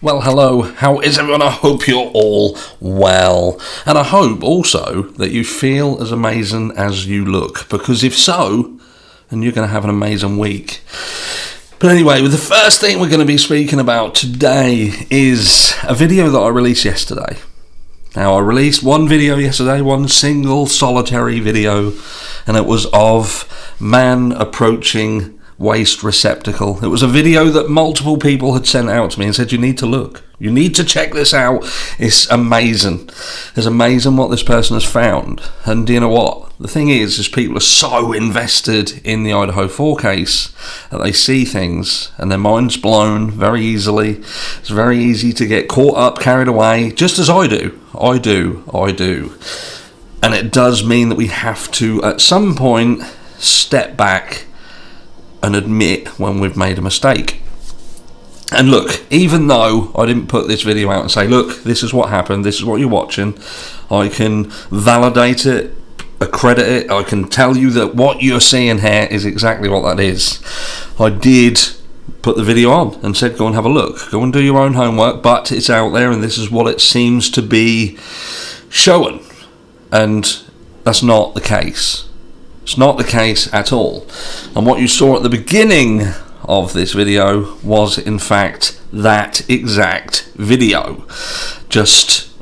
Well, hello, how is everyone? I hope you're all well. And I hope also that you feel as amazing as you look, because if so, then you're going to have an amazing week. But anyway, the first thing we're going to be speaking about today is a video that I released yesterday. Now, I released one video yesterday, one single solitary video, and it was of man approaching waste receptacle. It was a video that multiple people had sent out to me and said, you need to look. You need to check this out. It's amazing. It's amazing what this person has found. And you know what? The thing is people are so invested in the Idaho 4 case that they see things and their mind's blown very easily. It's very easy to get caught up, carried away, just as I do. I do. And it does mean that we have to, at some point, step back and admit when we've made a mistake. And look, even though I didn't put this video out and say, look, this is what happened, this is what you're watching, I can validate it, accredit it, I can tell you that what you're seeing here is exactly what that is. I did put the video on and said, go and have a look, go and do your own homework, but it's out there and this is what it seems to be showing. And that's not the case. It's not the case at all. And what you saw at the beginning of this video was in fact that exact video. Just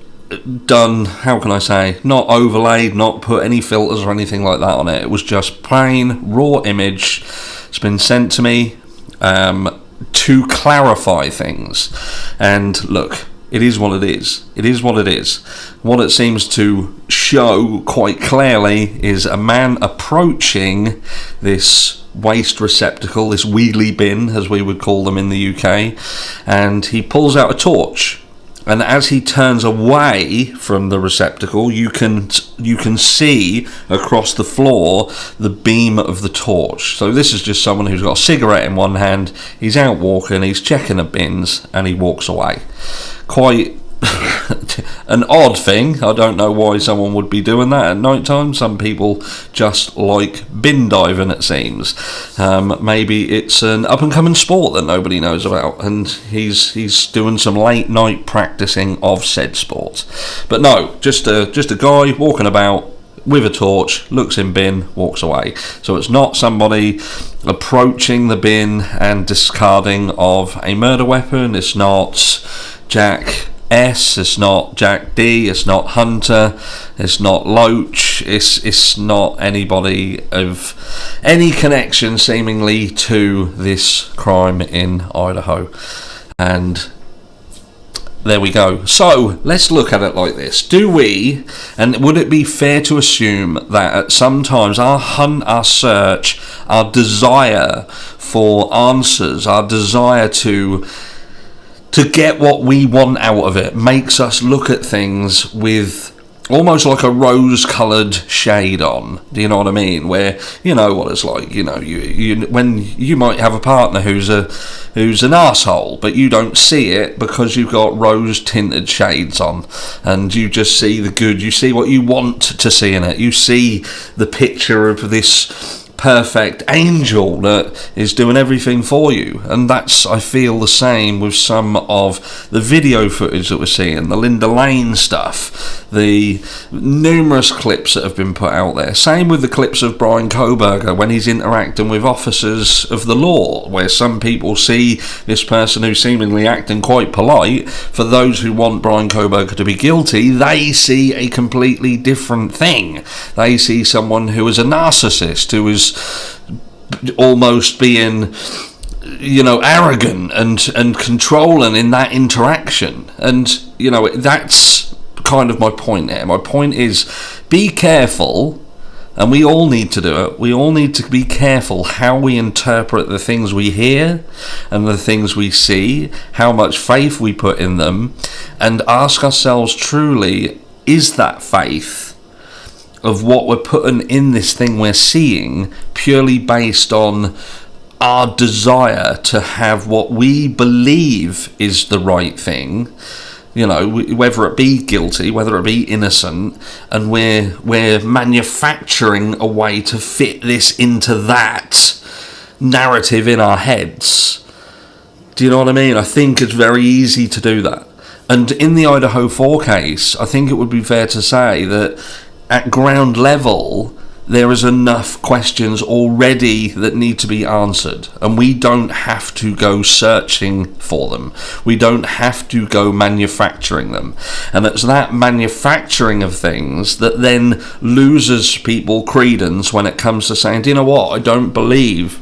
done, how can I say, not overlaid, not put any filters or anything like that on it. It was just plain raw image. It's been sent to me to clarify things. And look, it is what it is. It is what it is. What it seems to show quite clearly is a man approaching this waste receptacle, this wheelie bin, as we would call them in the UK, and he pulls out a torch. And as he turns away from the receptacle, you can see across the floor the beam of the torch. So this is just someone who's got a cigarette in one hand, he's out walking, he's checking the bins, and he walks away. Quite an odd thing. I don't know why someone would be doing that at night time. Some people just like bin diving, it seems. Maybe it's an up and coming sport that nobody knows about, and he's doing some late night practicing of said sport. But no, just a guy walking about with a torch, looks in bin, walks away. So it's not somebody approaching the bin and discarding of a murder weapon. It's not Jack S, it's not Jack D, it's not Hunter, it's not Loach, it's not anybody of any connection seemingly to this crime in Idaho. And there we go. So let's look at it like this. Do we, and would it be fair to assume that at some times our hunt, our search, our desire for answers, our desire to get what we want out of it makes us look at things with almost like a rose-coloured shade on? Do you know what I mean? Where, you know what it's like, you when you might have a partner who's an asshole, but you don't see it because you've got rose-tinted shades on, and you just see the good, you see what you want to see in it, you see the picture of this perfect angel that is doing everything for you. And that's, I feel, the same with some of the video footage that we're seeing, the Linda Lane stuff, the numerous clips that have been put out there. Same with the clips of Brian Kohberger when he's interacting with officers of the law, where some people see this person who's seemingly acting quite polite. For those who want Brian Kohberger to be guilty, they see a completely different thing. They see someone who is a narcissist, who is almost being, arrogant and controlling in that interaction. And that's kind of my point there. My point is, be careful, and we all need to do it. We all need to be careful how we interpret the things we hear and the things we see, how much faith we put in them, and ask ourselves truly, is that faith of what we're putting in this thing we're seeing purely based on our desire to have what we believe is the right thing, whether it be guilty, whether it be innocent, and we're manufacturing a way to fit this into that narrative in our heads? Do you know what I mean? I think it's very easy to do that. And in the Idaho 4 case, I think it would be fair to say that at ground level, there is enough questions already that need to be answered, and we don't have to go searching for them. We don't have to go manufacturing them. And it's that manufacturing of things that then loses people credence when it comes to saying, do you know what, I don't believe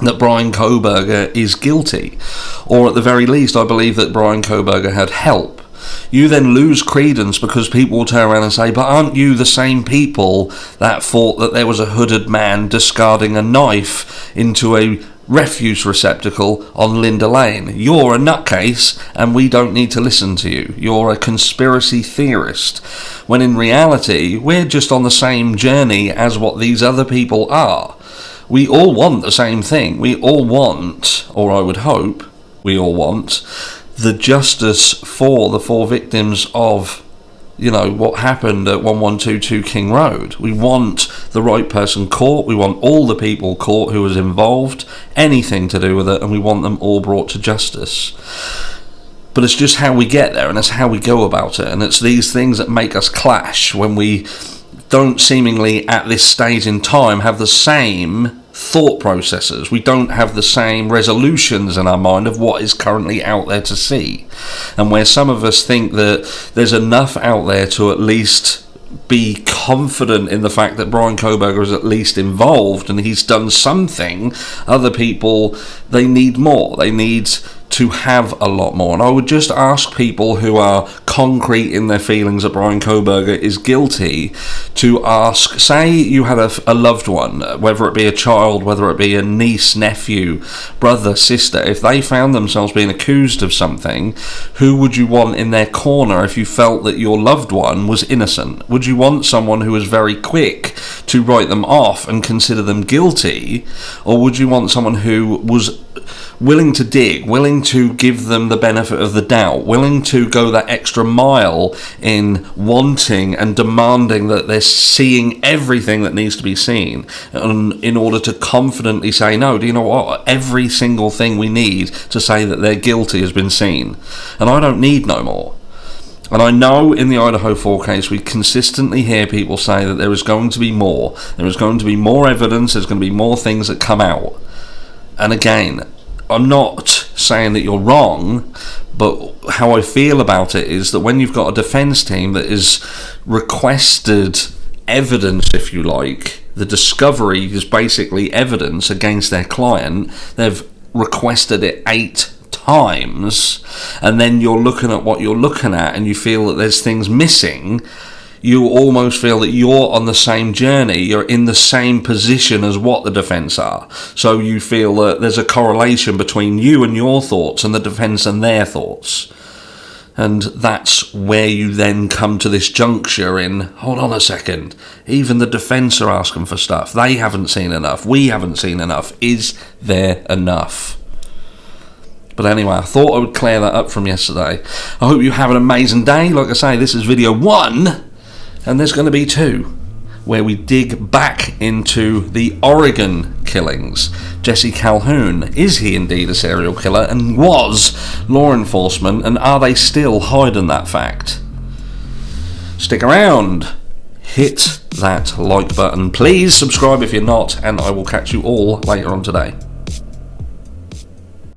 that Bryan Kohberger is guilty, or at the very least I believe that Bryan Kohberger had help. You then lose credence because people will turn around and say, but aren't you the same people that thought that there was a hooded man discarding a knife into a refuse receptacle on Linda Lane? You're a nutcase and we don't need to listen to you. You're a conspiracy theorist. When in reality, we're just on the same journey as what these other people are. We all want the same thing. We all want, or I would hope, we all want the justice for the 4 victims of, what happened at 1122 King Road. We want the right person caught. We want all the people caught who was involved, anything to do with it, and we want them all brought to justice. But it's just how we get there, and it's how we go about it, and it's these things that make us clash when we don't seemingly at this stage in time have the same thought processes. We don't have the same resolutions in our mind of what is currently out there to see. And where some of us think that there's enough out there to at least be confident in the fact that Bryan Kohberger is at least involved and he's done something, other people, they need more. They need to have a lot more. And I would just ask people who are concrete in their feelings that Bryan Kohberger is guilty to ask, say you had a loved one, whether it be a child, whether it be a niece, nephew, brother, sister, if they found themselves being accused of something, who would you want in their corner if you felt that your loved one was innocent? Would you want someone who was very quick to write them off and consider them guilty, or would you want someone who was willing to dig, willing to give them the benefit of the doubt, willing to go that extra mile in wanting and demanding that they're seeing everything that needs to be seen, and in order to confidently say, no, do you know what, every single thing we need to say that they're guilty has been seen, and I don't need no more. And I know in the Idaho 4 case we consistently hear people say that there is going to be more, there is going to be more evidence, there's going to be more things that come out. And again, I'm not saying that you're wrong, but how I feel about it is that when you've got a defence team that is requested evidence, if you like, the discovery is basically evidence against their client, they've requested it 8 times, and then you're looking at what you're looking at and you feel that there's things missing, you almost feel that you're on the same journey, you're in the same position as what the defence are. So you feel that there's a correlation between you and your thoughts and the defence and their thoughts. And that's where you then come to this juncture in, hold on a second, even the defence are asking for stuff. They haven't seen enough. We haven't seen enough. Is there enough? But anyway, I thought I would clear that up from yesterday. I hope you have an amazing day. Like I say, this is video 1. And there's going to be 2, where we dig back into the Oregon killings. Jesse Calhoun, is he indeed a serial killer? And was law enforcement, and are they still hiding that fact? Stick around. Hit that like button. Please subscribe if you're not, and I will catch you all later on today.